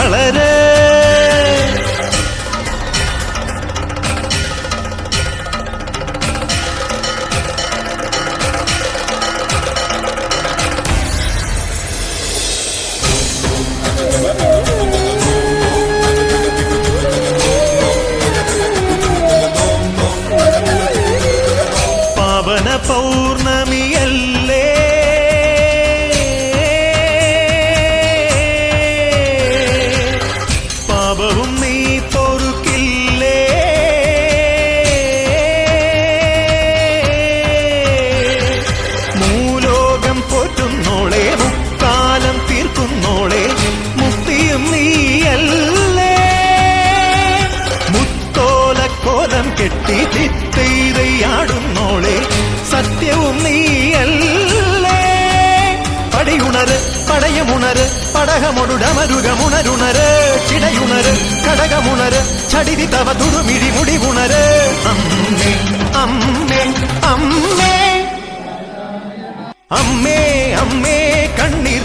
വളര്. പാവന പൗർണമിയല്ലേ പാപവും നീ പൊറുക്കില്ലേ. മൂലോകം പോറ്റുന്നോളെ മുക്കാലം തീർക്കുന്നോളെ മുക്തിയും നീയല്ലേ. മുത്തോലക്കോലം കെട്ടി ചിത്തൈതയാടുന്നോളെ സത്യവും നീയല്ലേ. പടിയുണര് പടയമുണര് പടകമൊടുടമരുകമുണരുണര് ചിടയുണര് കടകമുണര് ചടിതി തവ തുടുമിഴി മുടിവുണര്. അമ്മേ അമ്മേ അമ്മേ അമ്മേ അമ്മേ കണ്ണീർ